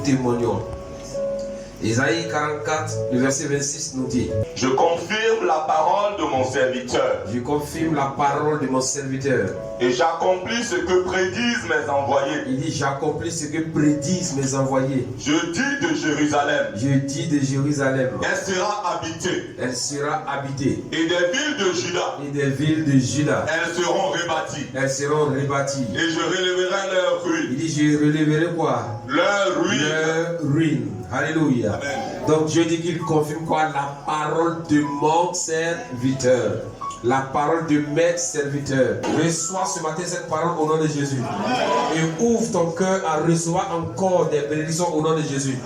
témoignons. Isaïe 44, le verset 26 nous dit: Je confirme la parole de mon serviteur. Je confirme la parole de mon serviteur. Et j'accomplis ce que prédisent mes envoyés. Il dit: j'accomplis ce que prédisent mes envoyés. Je dis de Jérusalem. Je dis de Jérusalem. Elle sera habitée. Elle sera habitée. Et des villes de Juda. Et des villes de Juda. Elles seront rebâties. Elles seront rebâties. Et je relèverai leurs ruines. Il dit: je relèverai quoi? Leurs ruines. Leurs ruines. Alléluia. Amen. Donc Dieu dit qu'il confirme quoi? La parole de mon serviteur. La parole de mes serviteurs. Reçois ce matin cette parole au nom de Jésus. Et ouvre ton cœur à recevoir encore des bénédictions au nom de Jésus.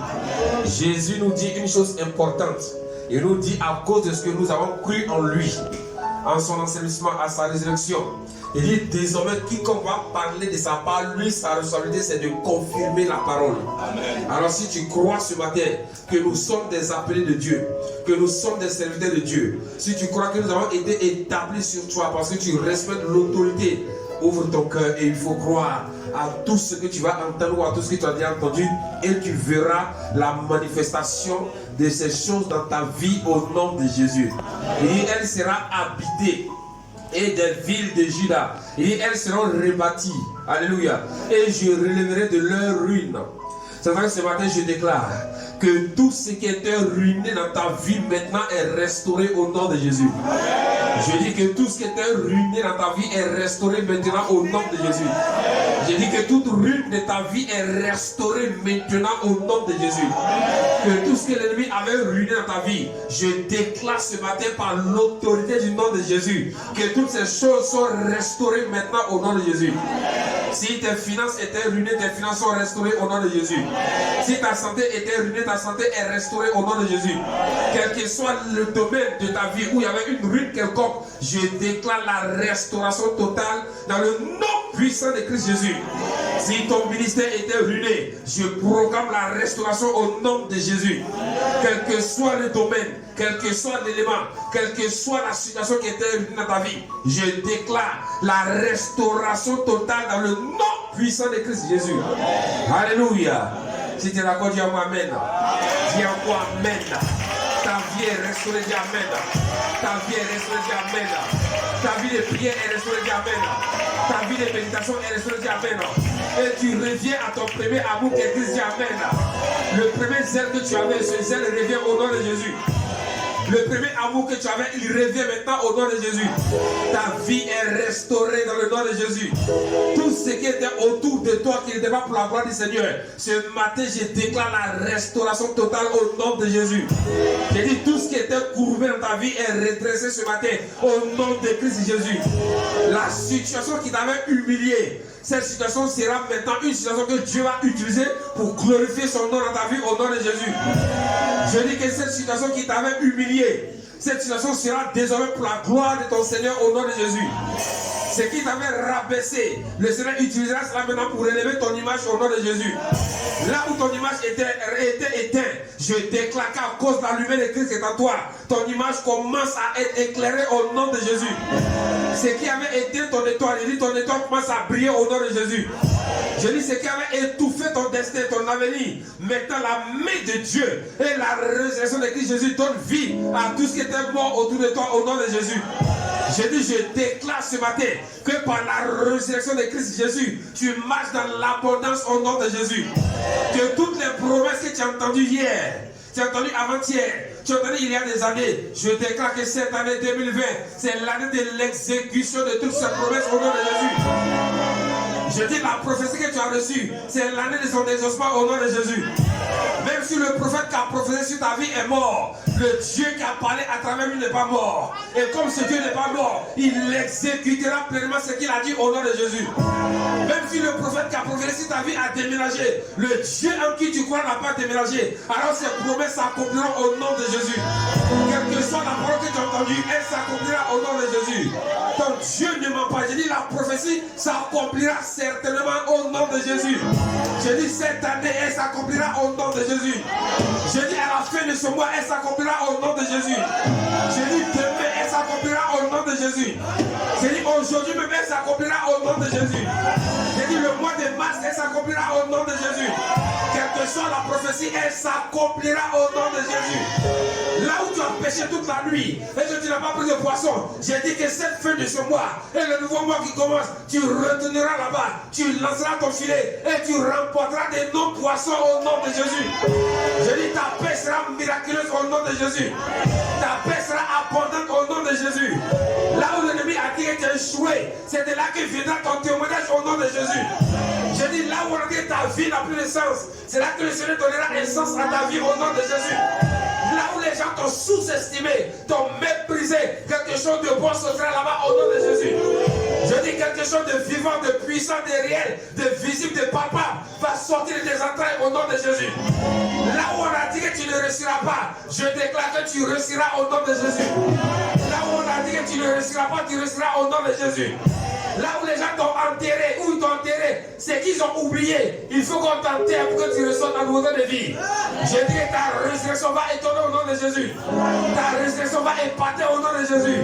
Jésus nous dit une chose importante. Il nous dit à cause de ce que nous avons cru en lui, en son enseignement, à sa résurrection. Il dit désormais quiconque va parler de sa parole, lui sa responsabilité c'est de confirmer la parole. Amen. Alors si tu crois ce matin que nous sommes des appelés de Dieu, que nous sommes des serviteurs de Dieu, si tu crois que nous avons été établis sur toi parce que tu respectes l'autorité, ouvre ton cœur et il faut croire à tout ce que tu vas entendre ou à tout ce que tu as déjà entendu et tu verras la manifestation de ces choses dans ta vie au nom de Jésus. Et elle sera habitée. Et des villes de Juda, et elles seront rebâties. Alléluia. Et je relèverai de leurs ruines. C'est vrai que ce matin je déclare que tout ce qui était ruiné dans ta vie maintenant est restauré au nom de Jésus. Je dis que tout ce qui était ruiné dans ta vie est restauré maintenant au nom de Jésus. Je dis que toute ruine de ta vie est restaurée maintenant au nom de Jésus. Que tout ce que l'ennemi avait ruiné dans ta vie, je déclare ce matin par l'autorité du nom de Jésus, que toutes ces choses sont restaurées maintenant au nom de Jésus. Si tes finances étaient ruinées, tes finances sont restaurées au nom de Jésus. Si ta santé était ruinée, ta santé est restaurée au nom de Jésus. Quel que soit le domaine de ta vie où il y avait une ruine quelconque, je déclare la restauration totale dans le nom puissant de Christ Jésus. Si ton ministère était ruiné, je proclame la restauration au nom de Jésus. Quel que soit le domaine, quel que soit l'élément, quelle que soit la situation qui était ruinée dans ta vie, je déclare la restauration totale dans le nom puissant de Christ Jésus. Alléluia. Si tu es d'accord, dis à moi Amen. Dis à moi Amen. Ta vie est restaurée, dis Amen. Ta vie est restaurée, dis Amen. Ta vie de prière est restaurée, dis Amen. Ta vie de méditation est restaurée, dis Amen. Et tu reviens à ton premier amour qui est Christ, dis Amen. Le premier zèle que tu avais, ce zèle revient au nom de Jésus. Le premier amour que tu avais, il revient maintenant au nom de Jésus. Ta vie est restaurée dans le nom de Jésus. Tout ce qui était autour de toi qui n'était pas pour la gloire du Seigneur, ce matin je déclare la restauration totale au nom de Jésus. J'ai dit tout ce qui était courbé dans ta vie est redressé ce matin au nom de Christ Jésus. La situation qui t'avait humilié, cette situation sera maintenant une situation que Dieu va utiliser pour glorifier son nom dans ta vie au nom de Jésus. Je dis que cette situation qui t'avait humilié, cette situation sera désormais pour la gloire de ton Seigneur au nom de Jésus. Ce qui t'avait rabaissé, le Seigneur utilisera cela maintenant pour relever ton image au nom de Jésus. Là où ton image était éteinte, je déclare qu'à cause de la lumière de Christ qui est en toi, ton image commence à être éclairée au nom de Jésus. Ce qui avait éteint ton étoile, je dis ton étoile commence à briller au nom de Jésus. Je dis ce qui avait étouffé ton destin, ton avenir, maintenant la main de Dieu et la résurrection de Christ Jésus donne vie à tout ce qui était mort autour de toi au nom de Jésus. Je dis, je déclare ce matin que par la résurrection de Christ Jésus, tu marches dans l'abondance au nom de Jésus. Que toutes les promesses que tu as entendues hier, tu as entendu avant-hier, tu as entendu il y a des années, je déclare que cette année 2020, c'est l'année de l'exécution de toutes ces promesses au nom de Jésus. Je dis la prophétie que tu as reçue, c'est l'année de son exaucement au nom de Jésus. Même si le prophète qui a prophétisé sur ta vie est mort, le Dieu qui a parlé à travers lui n'est pas mort. Et comme ce Dieu n'est pas mort, il exécutera pleinement ce qu'il a dit au nom de Jésus. Même si le prophète qui a prophétisé sur ta vie a déménagé, le Dieu en qui tu crois n'a pas déménagé, alors ces promesses s'accompliront au nom de Jésus. Quelle que soit la parole que tu as entendue, elle s'accomplira au nom de Jésus. Ton Dieu ne ment pas. Je dis la prophétie s'accomplira certainement au nom de Jésus. Je dis cette année, elle s'accomplira au nom de Jésus. Je dis à la fin de ce mois, elle s'accomplira au nom de Jésus. Je dis demain, elle s'accomplira au nom de Jésus. Je dis aujourd'hui même, elle s'accomplira au nom de Jésus. Je dis le mois de mars, elle s'accomplira au nom de Jésus. Quel que soit la prophétie, elle s'accomplira au nom de Jésus. Là où tu as péché toute la nuit et que tu n'as pas pris de poisson, j'ai dit que cette fin de ce mois et le nouveau mois qui commence, tu retourneras là-bas, tu lanceras ton filet et tu remporteras des non-poissons au nom de Jésus. Je dis ta paix sera miraculeuse au nom de Jésus. Ta paix sera abondante au nom de Jésus. Là où l'ennemi a dit que tu as échoué, c'est de là que viendra ton témoignage au nom de Jésus. Je dis là où on a dit que ta vie n'a plus de sens, c'est là que le Seigneur donnera un sens à ta vie au nom de Jésus. Là où les gens t'ont sous-estimé, t'ont méprisé, quelque chose de bon sortira là-bas au nom de Jésus. Je dis quelque chose de vivant, de puissant, de réel, de visible, de papa va sortir des entrailles au nom de Jésus. Là où on a dit que tu ne réussiras pas, je déclare que tu réussiras au nom de Jésus. Là où on a dit que tu ne réussiras pas, tu réussiras au nom de Jésus. Là où les gens t'ont enterré, où ils t'ont enterré, c'est qu'ils ont oublié. Il faut qu'on t'enterre pour que tu ressortes en nouveauté de vie. Je dis que ta résurrection va étonner au nom de Jésus. Ta résurrection va épater au nom de Jésus.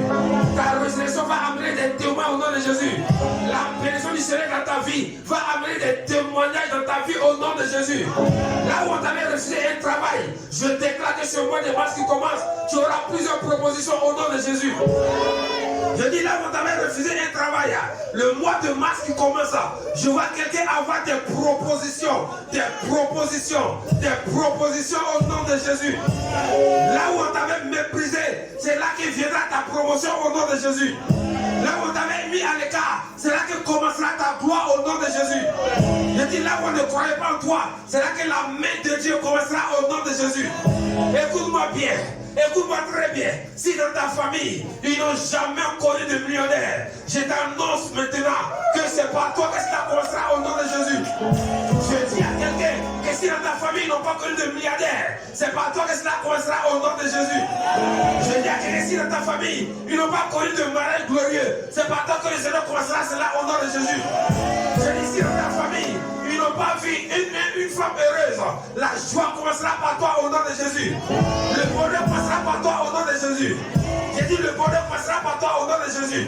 Ta résurrection va amener des témoins au nom de Jésus. La bénédiction du Seigneur dans ta vie va amener des témoignages dans ta vie au nom de Jésus. Là où on t'avait refusé un travail, je déclare que ce mois de mars qui commence, tu auras plusieurs propositions au nom de Jésus. Je dis là où on t'avait refusé un travail, le mois de mars qui commence, je vois quelqu'un avoir des propositions au nom de Jésus. Là où on t'avait méprisé, c'est là que viendra ta promotion au nom de Jésus. Là où on t'avait mis à l'écart, c'est là que commencera ta gloire au nom de Jésus. Je dis là où on ne croyait pas en toi, c'est là que la main de Dieu commencera au nom de Jésus. Écoute-moi bien. Écoute-moi très bien, si dans ta famille, ils n'ont jamais connu de millionnaire, je t'annonce maintenant que c'est pas toi que cela commencera au nom de Jésus. Je dis à quelqu'un que si dans ta famille, ils n'ont pas connu de milliardaire, c'est pas toi que cela commencera au nom de Jésus. Je dis à quelqu'un que si dans ta famille, ils n'ont pas connu de mariage glorieux, c'est pas toi que le Seigneur commencera cela au nom de Jésus. Je dis si dans ta famille, ils n'ont pas vu une femme heureuse, la joie commencera par toi au nom de Jésus. Le bonheur passera par toi au nom de Jésus. J'ai dit le bonheur passera par toi au nom de Jésus.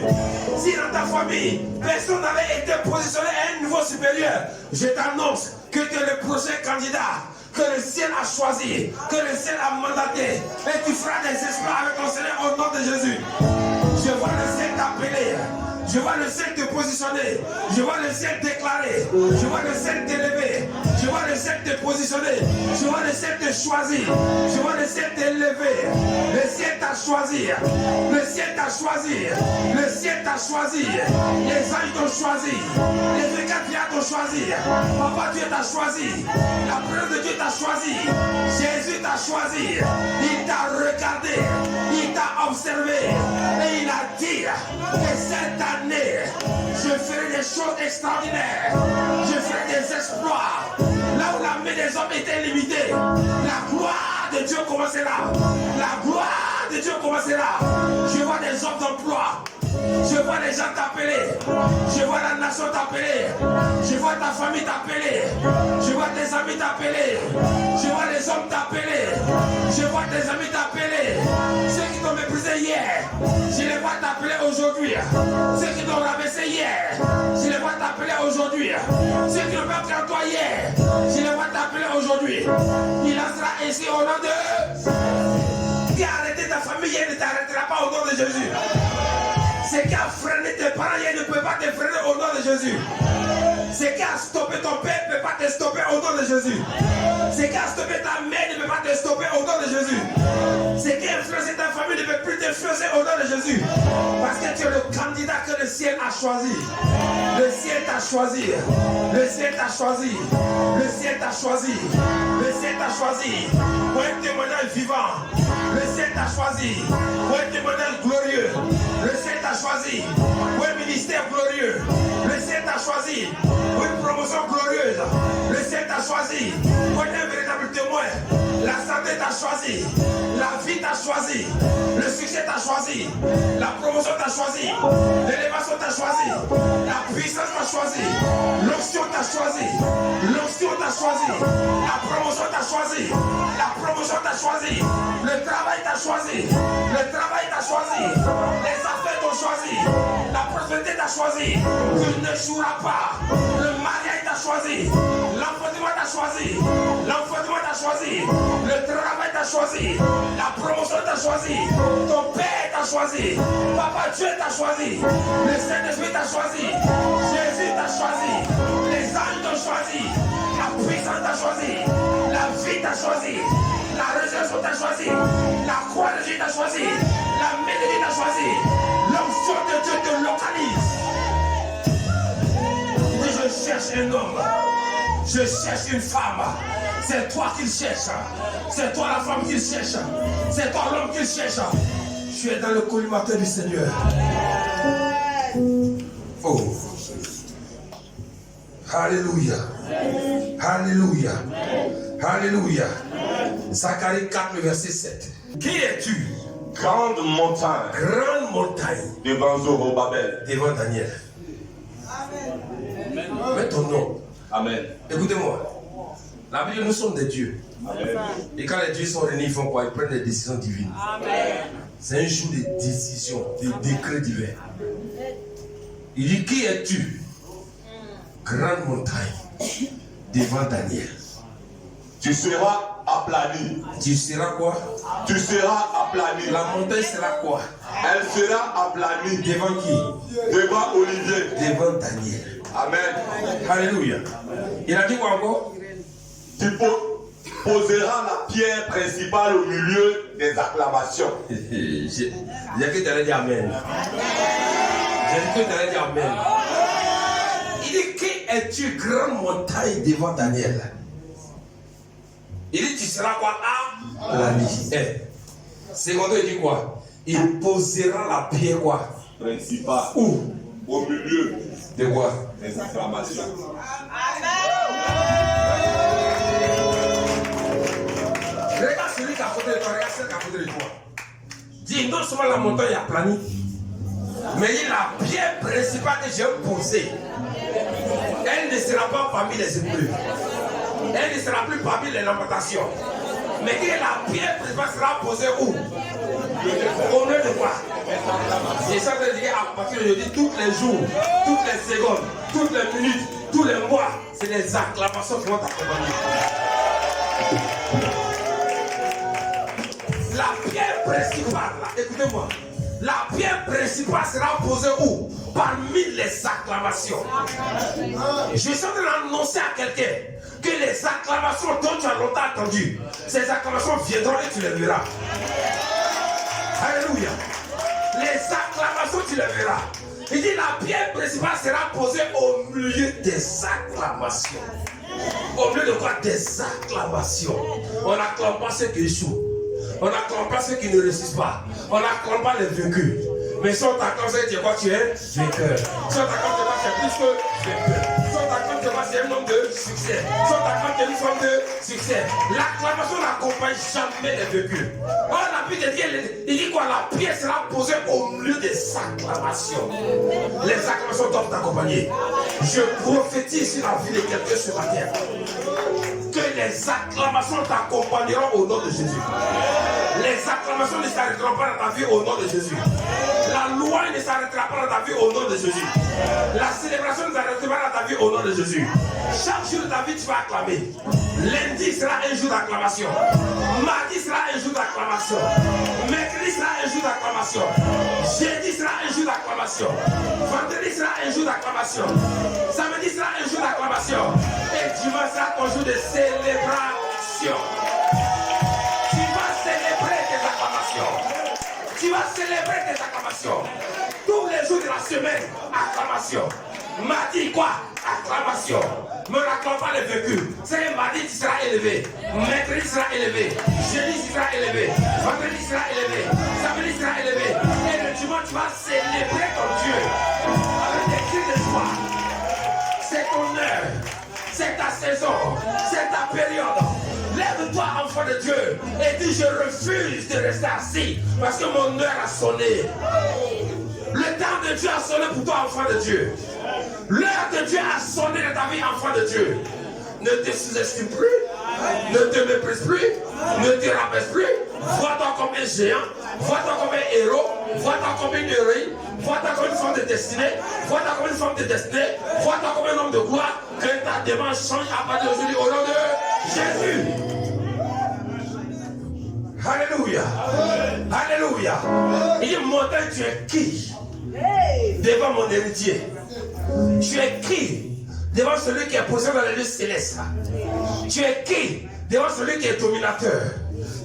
Si dans ta famille, personne n'avait été positionné à un niveau supérieur, je t'annonce que tu es le prochain candidat que le ciel a choisi, que le ciel a mandaté, et tu feras des exploits avec ton Seigneur au nom de Jésus. Je vois le ciel t'appeler. Je vois le ciel te positionner. Je vois le ciel déclarer. Je vois le ciel t'élever. Je vois le ciel te positionner. Je vois le ciel te choisir. Je vois le ciel t'élever. Le ciel t'a choisi. Le ciel t'a choisi. Le ciel t'a choisi. Les anges t'ont choisi. Les 24 milliards t'ont choisi. Papa Dieu t'a choisi. La présence de Dieu t'a choisi. Jésus t'a choisi. Il t'a regardé. Il t'a observé. Et il a dit que cette année, je ferai des choses extraordinaires. Je ferai des exploits. Là où la main des hommes était limitée, la gloire de Dieu commencera. La gloire de Dieu commencera. Je vois des hommes d'emploi. Je vois les gens t'appeler. Je vois la nation t'appeler. Je vois ta famille t'appeler. Je vois tes amis t'appeler. Je vois les hommes t'appeler. Je vois tes amis t'appeler. Ceux qui t'ont méprisé hier, je les vois t'appeler aujourd'hui. Ceux qui t'ont rabaissé hier, je les vois t'appeler aujourd'hui. Ceux qui n'ont pas cru en toi hier, je les vois t'appeler aujourd'hui. Il en sera ainsi au nom de... Qui a arrêté ta famille hier ne t'arrêtera pas au nom de Jésus. Ce qui a freiné tes parents hier ne peut pas te freiner au nom de Jésus. Ce qui a stoppé ton père ne peut pas te stopper au nom de Jésus. Ce qui a stoppé ta mère ne peut pas te stopper au nom de Jésus. Ce qui a influencé ta famille ne peut plus t'influencer au nom de Jésus. Parce que tu es le candidat que le ciel a choisi. Le ciel t'a choisi. Le ciel t'a choisi. Le ciel t'a choisi. Le ciel t'a choisi. Pour un témoignage vivant. Le ciel t'a choisi. Pour un témoignage glorieux. Le ciel t'a choisi. Pour un ministère glorieux. Le ciel t'a choisi. Pour une promotion glorieuse. Le ciel t'a choisi. Pour un véritable témoin. La santé t'a choisi. La vie t'a choisi. Le succès t'a choisi. La promotion t'a choisi. L'élévation t'a choisi. La puissance t'a choisi. L'onction t'a choisi. L'onction t'a choisi. La promotion t'a choisi. La promotion t'a choisi. Le travail t'a choisi. Le travail t'a choisi. Les affaires t'ont choisi. La prospérité t'a t'a choisi. Tu n'échoueras pas. Le mariage t'a choisi. L'enfantement t'a choisi. L'enfantement t'a choisi. Le travail t'a choisi. La promotion t'a choisi. Ton père t'a choisi. Papa Dieu t'a choisi. Le Saint-Esprit t'a choisi. Jésus t'a choisi. Les anges t'ont choisi. La puissance t'a choisi. La vie t'a choisi. La résurrection t'a choisi. La croix de Dieu t'a choisi. La mélodie t'a choisi. L'onction de Dieu te localise. Et je cherche un homme. Je cherche une femme. C'est toi qu'il cherche. C'est toi la femme qu'il cherche. C'est toi l'homme qu'il cherche. Tu es dans le collimateur du Seigneur. Oh. Alléluia. Alléluia. Alléluia. Zacharie 4, le verset 7. Qui es-tu? Grande montagne. Grande montagne. Devant Zorobabel. Devant Daniel. Amen. Mets ton nom. Amen. Écoutez-moi. La Bible, nous sommes des dieux. Amen. Et quand les dieux sont réunis, ils font quoi? Ils prennent des décisions divines. Amen. C'est un jour de décision, de décret divin. Il dit, qui es-tu? Grande montagne. Devant Daniel. Tu seras aplani. Tu seras quoi? Tu seras aplani. La montagne sera quoi? Elle sera aplanie. Devant qui? Devant Olivier. Devant Daniel. Amen. Alléluia. Il a dit quoi encore? Tu poseras la pierre principale au milieu des acclamations. J'ai que tu allais dire Amen. J'ai que tu allais dire Amen. Il dit, qui es-tu, grande montagne devant Daniel? Il dit, tu seras quoi? Aplani. Secondo, il dit quoi? Il posera la pierre quoi? Principale. Où? Au milieu de quoi? Des acclamations. Regarde celui qui a côté de toi, regarde celui qui a côté de toi. Dis, non seulement la montagne est aplanie, mais il y a la pierre principale que j'ai posée. Elle ne sera pas parmi les épreuves. Elle ne sera plus parmi les lamentations. Mais que la pierre principale sera posée où? Au milieu de quoi? Et ça veut dire à partir d'aujourd'hui, tous les jours, toutes les secondes, toutes les minutes, tous les mois, c'est des acclamations qui vont t'accompagner. La pierre principale, écoutez-moi, la pierre principale sera posée où? Parmi les acclamations. Je suis en train d'annoncer à quelqu'un que les acclamations dont tu as longtemps attendu, ces acclamations viendront et tu les verras. Alléluia. Les acclamations, tu les verras. Il dit la pierre principale sera posée au milieu des acclamations. Au milieu de quoi? Des acclamations. On n'acclame pas ceux qui échouent. On n'acclame pas ceux qui ne réussissent pas. On n'acclame pas les vaincus. Mais si on t'acclame, c'est quoi? Tu es vainqueur. Si on t'acclame, c'est plus que vainqueur. Si on t'acclame, c'est un homme de succès. Si on t'acclame, c'est une forme de succès. L'acclamation n'accompagne jamais les vaincus. Or, la Bible dit, il dit quoi? La pierre sera posée au milieu des acclamations. Les acclamations doivent t'accompagner. Je prophétise sur la vie de quelqu'un sur la terre. Que les acclamations t'accompagneront au nom de Jésus. Les acclamations ne s'arrêteront pas dans ta vie au nom de Jésus. La loi ne s'arrêtera pas dans ta vie au nom de Jésus. La célébration ne s'arrêtera pas dans ta vie au nom de Jésus. Chaque jour de ta vie, tu vas acclamer. Lundi sera un jour d'acclamation. Mardi sera un jour d'acclamation. Mercredi sera un jour d'acclamation. Jeudi sera un jour d'acclamation. Vendredi sera un jour d'acclamation. Samedi sera un jour d'acclamation. Et dimanche sera ton jour de célébration. Tu vas célébrer tes acclamations. Tu vas célébrer tes acclamations. Tous les jours de la semaine, acclamation. Mardi quoi? Acclamation. Ne l'acclame pas les vécus. C'est mardi tu seras élevé. Mercredi tu seras élevé. Jeudi tu seras élevé. Vendredi tu seras élevé. Samedi tu seras élevé. Et le dimanche tu vas célébrer ton Dieu. Avec des cris de joie. C'est ton heure. C'est ta saison. C'est ta période. Lève-toi, enfant de Dieu, et dis: je refuse de rester assis parce que mon heure a sonné. Le temps de Dieu a sonné pour toi, enfant de Dieu. L'heure de Dieu a sonné dans ta vie, enfant de Dieu. Ne te sous-estime plus, ne te méprise plus, ne te rabaisse plus. Vois-toi comme un géant, vois-toi comme un héros, Vois-toi comme une héroïne. Vois-toi comme une femme de destinée. Vois-toi comme une femme de destinée. Vois-toi comme un homme de gloire. Que ta demande change à partir d'aujourd'hui au nom de Jésus. Alléluia. Alléluia. Il dit, montagne, tu es qui devant mon héritier? Tu es qui devant celui qui est posé dans les lieux célestes? Tu es qui devant celui qui est dominateur?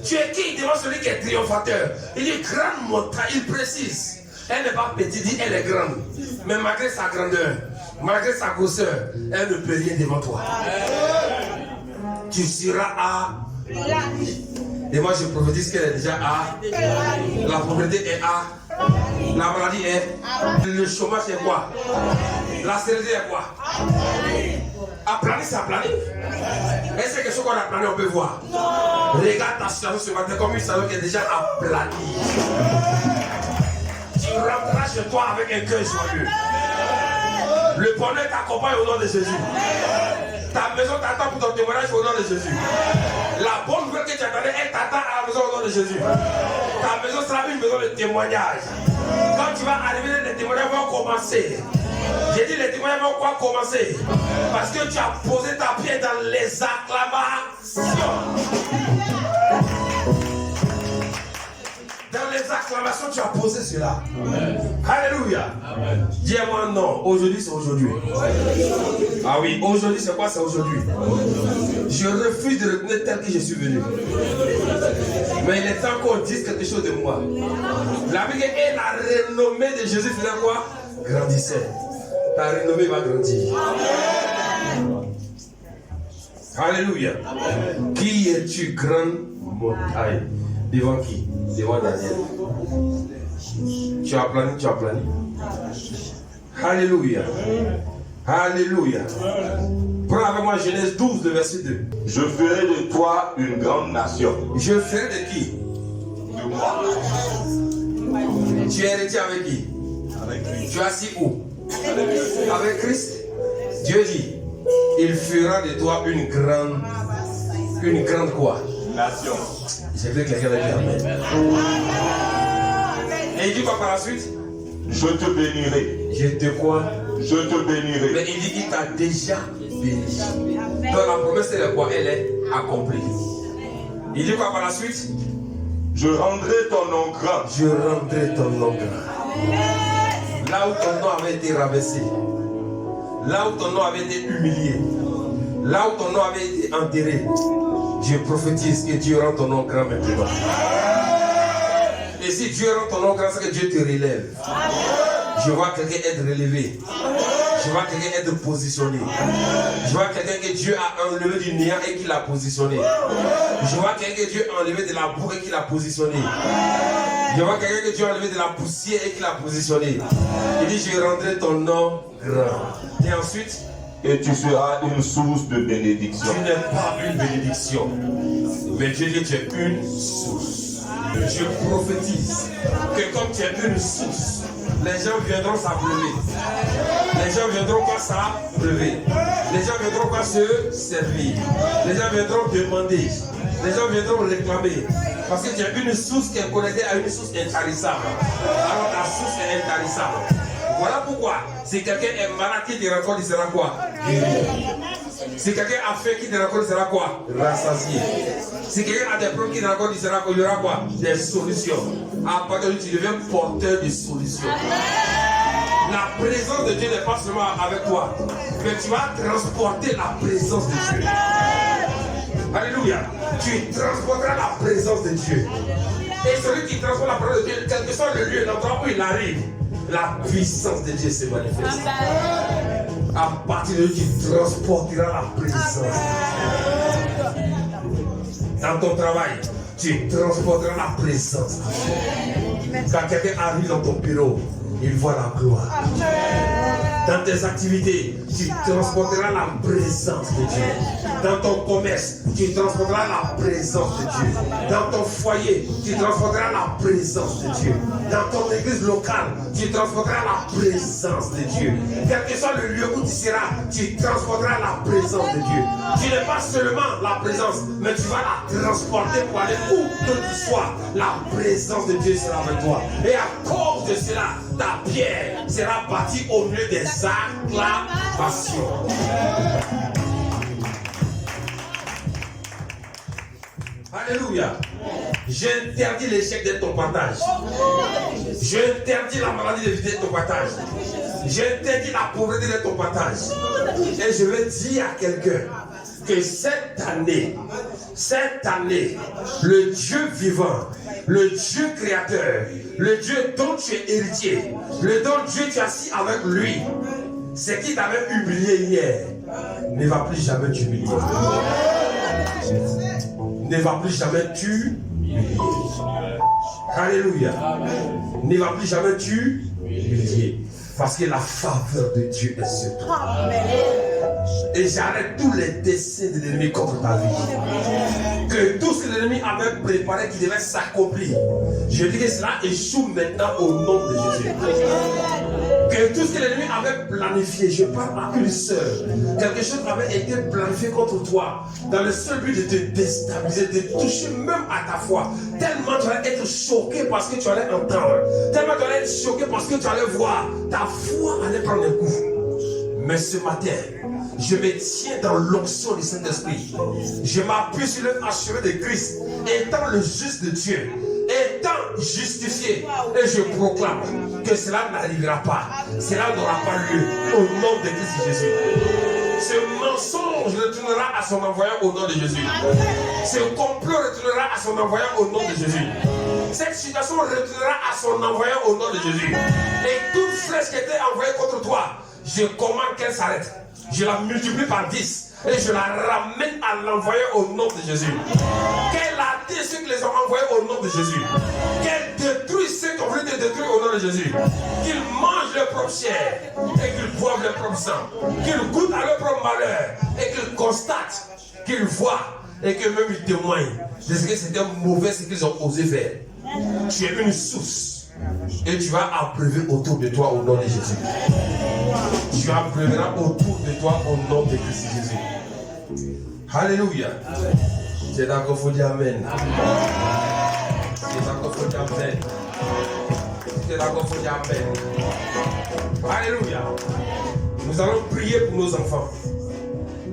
Tu es qui devant celui qui est triomphateur? Il dit, grande montagne, il précise. Elle n'est pas petite, il dit, elle est grande. Mais malgré sa grandeur, malgré sa grosseur, elle ne peut rien devant toi. Tu seras à... Et moi je prophétise qu'elle est déjà à. La pauvreté est à. La maladie est. Le chômage est quoi? La stérilité est quoi? Aplani, c'est aplani. Est-ce que quelque chose qu'on a plané, on peut voir? Regarde ta situation ce matin comme une situation qui est déjà aplanie. Tu rentreras chez toi avec un cœur joyeux. Le bonheur t'accompagne au nom de Jésus. Ta maison t'attend pour ton témoignage au nom de Jésus. La bonne nouvelle que tu attendais, elle t'attend à la maison au nom de Jésus. Ta maison sera une maison de témoignage. Quand tu vas arriver, les témoignages vont commencer. J'ai dit les témoignages vont quoi commencer? Parce que tu as posé ta pied dans les acclamations. Dans les acclamations, tu as posé cela. Amen. Alléluia. Dis-moi non. Aujourd'hui, c'est aujourd'hui. Ah oui, aujourd'hui, c'est quoi? C'est aujourd'hui. Je refuse de retenir tel que je suis venu. Mais il est temps qu'on dise quelque chose de moi. La Bible est la renommée de Jésus faisait quoi? Grandissait. Ta renommée va grandir. Alléluia. Qui es-tu, grande montagne? Devant qui? Devant Daniel. Tu as plané, tu as plané. Alléluia. Alléluia. Prends avec moi Genèse 12, le verset 2. Je ferai de toi une grande nation. Je ferai de qui? De moi. Tu es héritier avec qui? Avec Christ. Tu es assis où? Avec Christ. Dieu dit, il fera de toi une grande quoi? Nation. J'ai vu que quelqu'un a dit amen. Et il dit quoi par la suite? Je te bénirai. Je te quoi? Je te bénirai. Mais il dit qu'il t'a déjà béni. Donc la promesse elle est quoi? Elle est accomplie. Il dit quoi par la suite? Je rendrai ton nom grand. Je rendrai ton nom grand. Là où ton nom avait été rabaissé, là où ton nom avait été humilié, là où ton nom avait été enterré, je prophétise que Dieu rend ton nom grand maintenant. Et si Dieu rend ton nom grand, c'est que Dieu te relève. Je vois quelqu'un être relevé. Je vois quelqu'un être positionné. Je vois quelqu'un que Dieu a enlevé du néant et qu'il l'a positionné. Je vois quelqu'un que Dieu a enlevé de la boue et qu'il l'a positionné. Je vois quelqu'un que Dieu a enlevé de la poussière et qu'il l'a positionné. Il dit, je rendrai ton nom grand. Et ensuite, Et tu seras une source de bénédiction. tu n'es pas une bénédiction, mais Dieu dit que tu es une source. Je prophétise que comme tu es une source, les gens viendront s'abreuver. Les gens viendront pas s'abreuver. Les gens viendront pas se servir. Les gens viendront demander. Les gens viendront réclamer. Parce que tu es une source qui est connectée à une source intarissable. Alors ta source est intarissable. Voilà pourquoi, si quelqu'un est malade qui te rencontre, il sera quoi? Si quelqu'un a faim qui te rencontre, il sera quoi? Rassasié. Si quelqu'un a des problèmes qui te rencontre, il y aura quoi? Des solutions. À partir de là, tu deviens porteur de solutions. La présence de Dieu n'est pas seulement avec toi, mais tu vas transporter la présence de Dieu. Alléluia. Tu transporteras la présence de Dieu. Et celui qui transporte la présence de Dieu, quel que soit le lieu, l'endroit où il arrive, la puissance de Dieu se manifeste. À partir de là, tu transporteras la présence. Dans ton travail, tu transporteras la présence. Quand quelqu'un arrive dans ton bureau, il voit la gloire. Dans tes activités, tu transporteras la présence de Dieu. Dans ton commerce, tu transporteras la présence de Dieu. Dans ton foyer, tu transporteras la présence de Dieu. Dans ton église locale, tu transporteras la présence de Dieu. Quel que soit le lieu où tu seras, tu transporteras la présence de Dieu. Tu n'es pas seulement la présence, mais tu vas la transporter pour aller où que tu sois. La présence de Dieu sera avec toi. Et à cause de cela, ta pierre sera bâtie au milieu des acclamations. Alléluia. J'interdis l'échec de ton partage. J'interdis la maladie de ton partage. J'interdis la pauvreté de ton partage. Et je veux dire à quelqu'un que cette année, le Dieu vivant, le Dieu créateur, le Dieu dont tu es héritier, le dont Dieu tu es assis avec lui, ce qui t'avait humilié hier, ne va plus jamais t'humilier. Ne va plus jamais t'humilier. Alléluia. Ne va plus jamais t'humilier. Parce que la faveur de Dieu est sur toi. Et j'arrête tous les desseins de l'ennemi contre ta vie. Que tout ce que l'ennemi avait préparé qui devait s'accomplir, je dis que cela échoue maintenant au nom de Jésus. Que tout ce que l'ennemi avait planifié, je parle à une sœur, quelque chose avait été planifié contre toi, dans le seul but de te déstabiliser, de toucher même à ta foi. Tellement tu allais être choqué parce que tu allais entendre, tellement tu allais être choqué parce que tu allais voir, ta foi allait prendre un coup. Mais ce matin, je me tiens dans l'onction du Saint-Esprit. Je m'appuie sur l'assuré de Christ, étant le juste de Dieu, étant justifié. Et je proclame que cela n'arrivera pas. Cela n'aura pas lieu au nom de Christ Jésus. Ce mensonge retournera à son envoyeur au nom de Jésus. Ce complot retournera à son envoyeur au nom de Jésus. Cette situation retournera à son envoyeur au nom de Jésus. Et toute flèche qui était envoyée contre toi, je commande qu'elle s'arrête. Je la multiplie par 10 et je la ramène à l'envoyeur au nom de Jésus. Qu'elle attire ceux qui les ont envoyés au nom de Jésus. Qu'elle détruise ceux qui ont voulu te détruire au nom de Jésus. Qu'ils mangent leur propre chair et qu'ils boivent leur propre sang. Qu'ils goûtent à leur propre malheur et qu'ils constatent, qu'ils voient et que même ils témoignent de ce que c'était mauvais ce qu'ils ont osé faire. Tu es une source. Et tu vas abreuver autour de toi au nom de Jésus. Tu abreuveras autour de toi au nom de Christ Jésus. Alléluia. C'est d'accord, faut dire Amen. C'est d'accord, faut dire Amen. C'est d'accord, faut dire Amen. Alléluia. Nous allons prier pour nos enfants.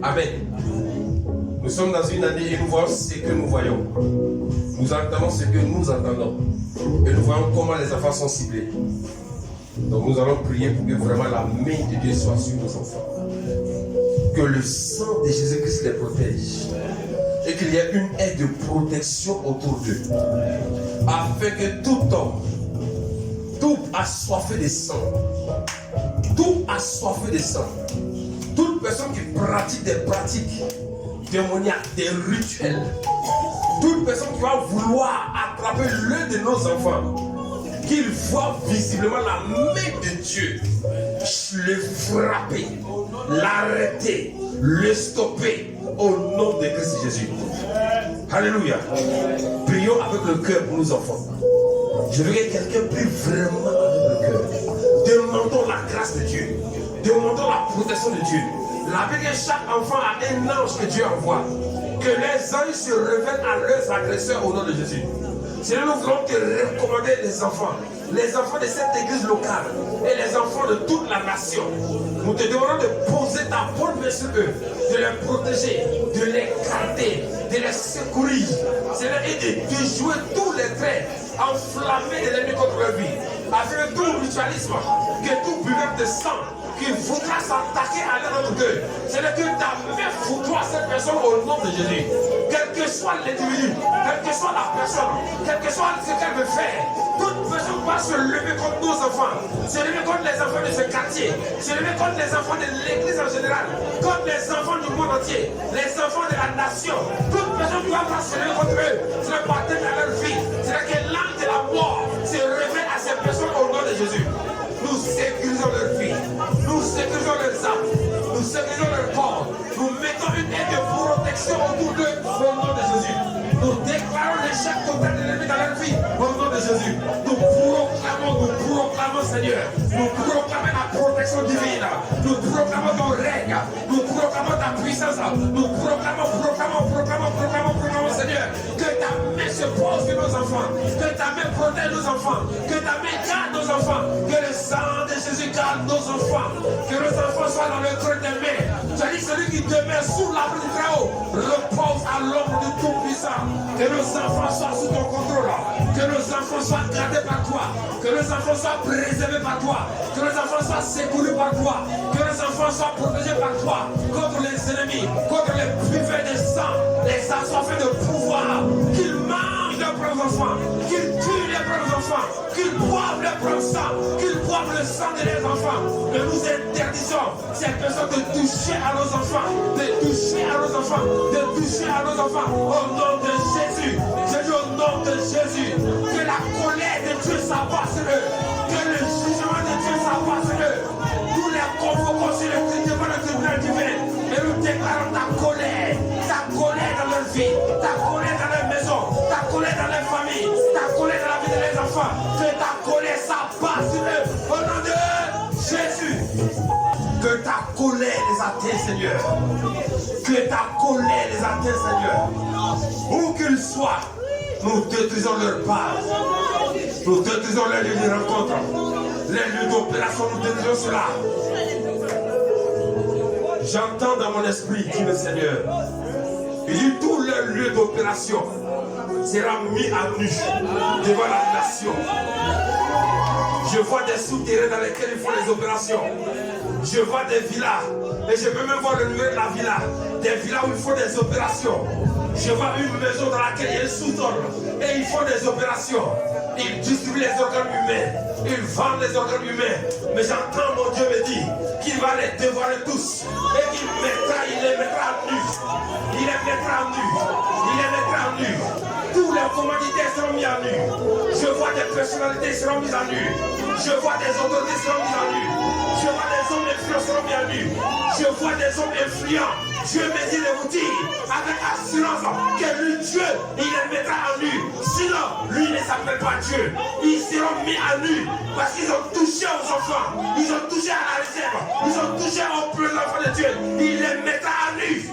Amen. Nous sommes dans une année et nous voyons ce que nous voyons. Nous entendons ce que nous entendons. Et nous voyons comment les enfants sont ciblés. Donc nous allons prier pour que vraiment la main de Dieu soit sur nos enfants. Que le sang de Jésus-Christ les protège. Et qu'il y ait une aide de protection autour d'eux. Afin que tout homme, tout assoiffé de sang, toute personne qui pratique des pratiques démoniaques, des rituels, toute personne qui va vouloir attraper l'un de nos enfants, qu'il voit visiblement la main de Dieu, le frapper, l'arrêter, le stopper au nom de Christ Jésus. Alléluia. Prions avec le cœur pour nos enfants. Je veux que quelqu'un prie vraiment avec le cœur. Demandons la grâce de Dieu. Demandons la protection de Dieu. La Bible dit que chaque enfant a un ange que Dieu envoie. Que les anges se révèlent à leurs agresseurs au nom de Jésus. Seigneur, nous voulons te recommander les enfants de cette église locale et les enfants de toute la nation. Nous te demandons de poser ta bonne main sur eux, de les protéger, de les garder, de les secourir. Seigneur, et de jouer tous les traits enflammés de l'ennemi contre leur vie. Afin que tout ritualisme, que tout buveur de sang qui voudra s'attaquer à l'un d'entre eux, c'est-à-dire que ta main foutera cette personne au nom de Jésus. Quel que soit l'individu, quelle que soit la personne, quel que soit ce qu'elle veut faire, toute personne va se lever contre nos enfants, se lever contre les enfants de ce quartier, se lever contre les enfants de l'église en général, contre les enfants du monde entier, les enfants de la nation. Toute personne qui va se lever contre eux, c'est le baptême à leur vie. C'est-à-dire que l'âme de la mort se révèle à ces personnes au nom de Jésus. Nous sécurisons leur vie. Nous Nous sécurisons leurs âmes. Nous sécurisons leur corps. Nous mettons une aide de protection autour d'eux au nom de Jésus. Nous déclarons l'échec total de l'ennemi dans leur vie au nom de Jésus. Nous proclamons, Seigneur. Nous proclamons la protection divine. Nous proclamons ton règne. Nous proclamons ta puissance. Nous proclamons, Seigneur, que ta main se pose sur nos enfants. Que ta main protège nos enfants. Que ta main garde nos enfants. Que le sang de Jésus garde nos enfants. Que nos enfants soient dans le creux des mains. Tu as dit celui qui demeure sous l'arbre du Très-Haut repose à l'ombre du Tout-Puissant. Que nos enfants soient sous ton contrôle. Que nos enfants soient gardés par toi. Que nos enfants soient préservés par toi. Que nos enfants soient secourus par toi. Que nos enfants soient protégés par toi. Contre les ennemis, contre les buveurs de sang, les assoiffés de pouvoir. Qu'ils mangent leurs propres enfants. Qu'ils tuent leurs propres enfants. Qu'ils boivent leur propre sang. Qu'ils boivent le sang de leurs enfants. Que nous interdisons ces personnes de toucher à nos enfants. De toucher à nos enfants. De toucher à nos enfants. Au nom de Jésus. Je dis au nom de Jésus. Que la colère de Dieu s'abat sur eux. Que le jugement de Dieu s'abat sur eux. Nous les convoquons sur le tribunal divin. Et nous déclarons ta colère dans leur vie, ta colère dans leur maison, ta colère dans leur famille, ta colère dans la vie de leurs enfants. Que ta colère s'abat sur eux. Au nom de Jésus. Que ta colère les atteigne, Seigneur. Que ta colère les atteigne, Seigneur. Où qu'ils soient, nous détruisons leur base. Nous détruisons les lieux de rencontre. Les lieux d'opération, nous détruisons cela. J'entends dans mon esprit, dit le Seigneur. Il dit tous les lieux d'opération sera mis à nu devant la nation. Je vois des souterrains dans lesquels ils font les opérations. Je vois des villas. Et je peux même voir le numéro de la villa. Des villas où ils font des opérations. Je vois une maison dans laquelle il y a un sous-ordre. Et ils font des opérations. Ils distribuent les organes humains. Ils vendent les organes humains. Mais j'entends mon Dieu me dire qu'il va les dévoiler tous. Et il les mettra à nu. Il les mettra à nu. Il les mettra à nu. Tous les commanditaires seront mis à nu. Je vois des personnalités seront mises à nu. Je vois des autorités seront mises à nu. Je vois des hommes influents seront mis à nu. Je vois des hommes influents. Dieu me dit de vous dire avec assurance que lui, Dieu, il les mettra à nu. Sinon, lui ne s'appelle pas Dieu. Ils seront mis à nu parce qu'ils ont touché aux enfants. Ils ont touché à la réserve. Ils ont touché aux plus enfants de Dieu. Il les mettra à nu.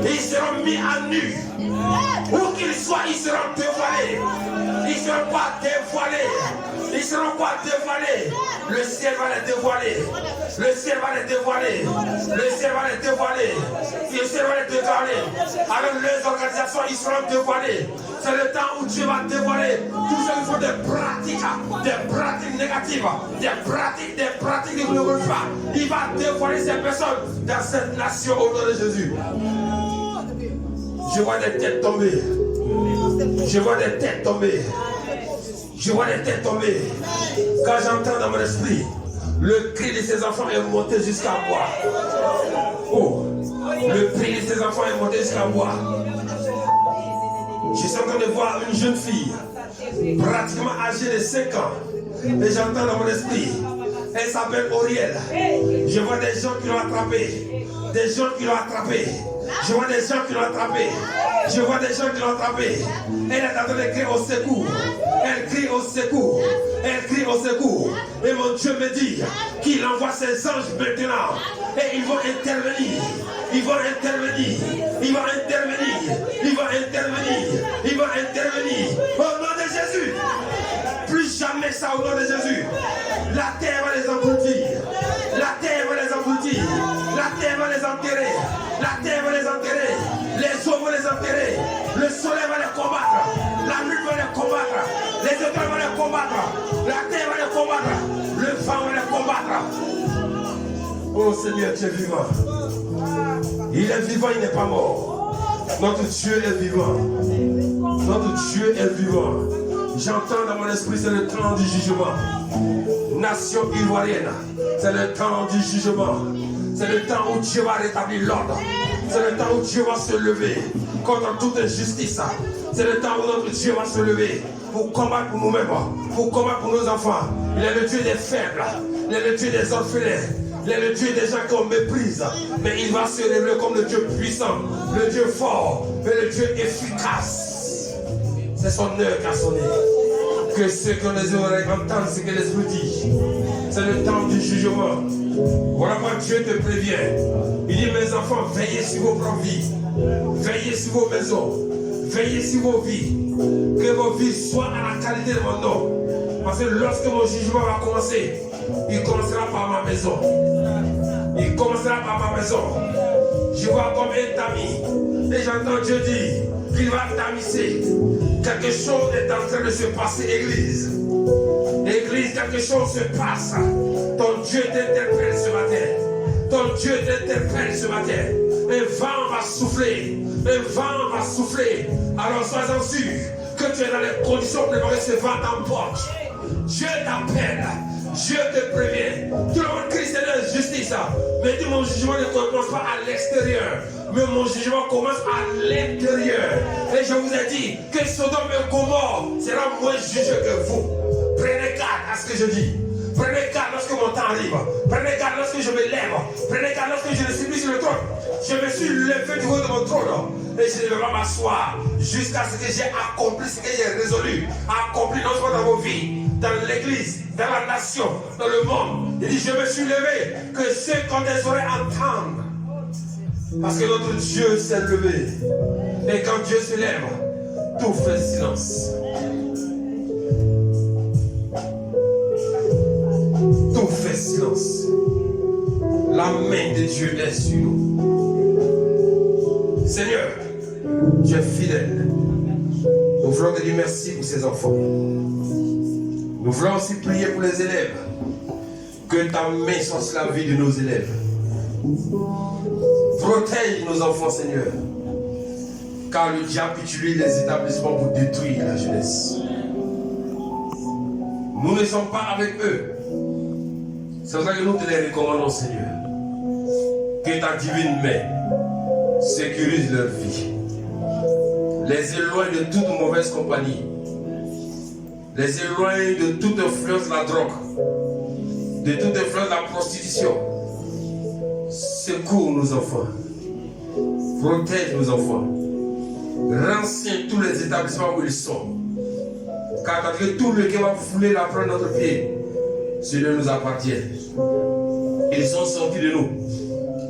Ils seront mis à nu. Où qu'ils soient, ils seront dévoilés. Ils seront pas dévoilés. Ils seront pas dévoilés. Le ciel va les dévoiler. Le ciel va les dévoiler. Le ciel va les dévoiler. Le ciel va les dévoiler. Avec les organisations, ils seront dévoilés. C'est le temps où Dieu va dévoiler tous ceux qui font des pratiques négatives, des pratiques qui ne veulent pas. Il va dévoiler ces personnes dans cette nation au nom de Jésus. Je vois des têtes tomber. Je vois des têtes tomber. Je vois des têtes tomber. Quand j'entends dans mon esprit, le cri de ces enfants est monté jusqu'à moi. Oh, le cri de ces enfants est monté jusqu'à moi. Je suis en train de voir une jeune fille, pratiquement âgée de 5 ans. Et j'entends dans mon esprit, elle s'appelle Auriel. Je vois des gens qui l'ont attrapée. Des gens qui l'ont attrapée. Je vois des gens qui l'ont attrapée. Je vois des gens qui l'ont attrapée. Elle est en train de crier au secours. Elle crie au secours. Elle crie au secours. Et mon Dieu me dit qu'il envoie ses anges maintenant. Et ils vont intervenir. Ils vont intervenir. Ils vont intervenir. Ils vont intervenir. Ils vont intervenir. Au nom de Jésus. Plus jamais ça au nom de Jésus. La terre va les engloutir. La terre va les engloutir. La terre va les enterrer. La terre va les enterrer. Les eaux vont les enterrer. Le soleil va les combattre. La nuit va les combattre. Les étoiles vont les combattre. La terre va les combattre. Le vent va les combattre. Oh Seigneur, tu es vivant. Il est vivant, il n'est pas mort. Notre Dieu est vivant. Notre Dieu est vivant. J'entends dans mon esprit, c'est le temps du jugement. Nation ivoirienne, c'est le temps du jugement. C'est le temps où Dieu va rétablir l'ordre. C'est le temps où Dieu va se lever contre toute injustice. C'est le temps où notre Dieu va se lever pour combattre pour nous-mêmes, pour combattre pour nos enfants. Il est le Dieu des faibles, il est le Dieu des orphelins. Il est le Dieu des gens qu'on méprise. Mais il va se révéler comme le Dieu puissant, le Dieu fort et le Dieu efficace. C'est son heure qui a sonné. Que ceux qui ont les oreilles entendent ce que l'Esprit dit. C'est le temps du jugement. Voilà pourquoi Dieu te prévient. Il dit, mes enfants, veillez sur vos propres vies. Veillez sur vos maisons. Veillez sur vos vies. Que vos vies soient à la qualité de mon nom. Parce que lorsque mon jugement va commencer, il commencera par ma maison. Il commencera par ma maison. Je vois comme un tamis. Et j'entends Dieu dire qu'il va tamiser. Quelque chose est en train de se passer, Église. Église, quelque chose se passe. Ton Dieu t'interpelle ce matin. Ton Dieu t'interpelle ce matin. Un vent va souffler. Un vent va souffler. Alors sois-en sûr que tu es dans les conditions pour que ce vent t'emporte. Dieu t'appelle. Dieu te prévient. Tout le monde crie Seigneur justice. Mais dis, mon jugement ne commence pas à l'extérieur. Mais mon jugement commence à l'intérieur. Et je vous ai dit que Sodome et Gomorrhe sera moins jugé que vous. Prenez garde à ce que je dis. Prenez garde lorsque mon temps arrive. Prenez garde lorsque je me lève. Prenez garde lorsque je ne suis plus sur le trône. Je me suis levé du haut de mon trône. Et je ne vais pas m'asseoir jusqu'à ce que j'ai accompli ce que j'ai résolu. Accompli non seulement dans vos vies, dans l'église, dans la nation, dans le monde. Il dit, je me suis levé. Que ceux qui ont des oreilles entendent. Parce que notre Dieu s'est levé. Et quand Dieu se lève, tout fait silence. Tout fait silence. La main de Dieu est sur nous. Seigneur, tu es fidèle. Nous voulons te dire merci pour ces enfants. Nous voulons aussi prier pour les élèves. Que ta main soit sur la vie de nos élèves. Protège nos enfants, Seigneur. Car le diable utilise les établissements pour détruire la jeunesse. Nous ne sommes pas avec eux. C'est pour ça que nous te les recommandons, Seigneur. Que ta divine main sécurise leur vie. Les éloigne de toute mauvaise compagnie. Les éloigne de toute influence de la drogue. De toute influence de la prostitution. Secours nos enfants. Protège nos enfants. Renseigne tous les établissements où ils sont. Car tout le qui va fouler la prendre notre pied, cela nous appartient. Ils sont sortis de nous.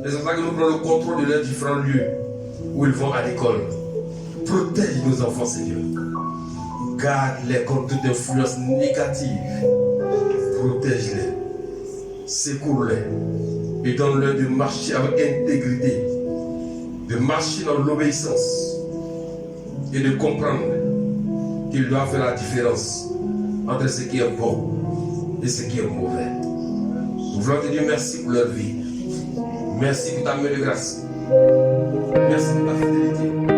C'est pour ça que nous prenons le contrôle de leurs différents lieux où ils vont à l'école. Protège nos enfants, Seigneur. Garde-les contre toute influence négative. Protège-les. Secours-les. Et donne-leur de marcher avec intégrité. De marcher dans l'obéissance. Et de comprendre qu'ils doivent faire la différence entre ce qui est bon et ce qui est mauvais. Nous voulons te dire merci pour leur vie. Merci pour ta main de grâce. Merci pour ta fidélité.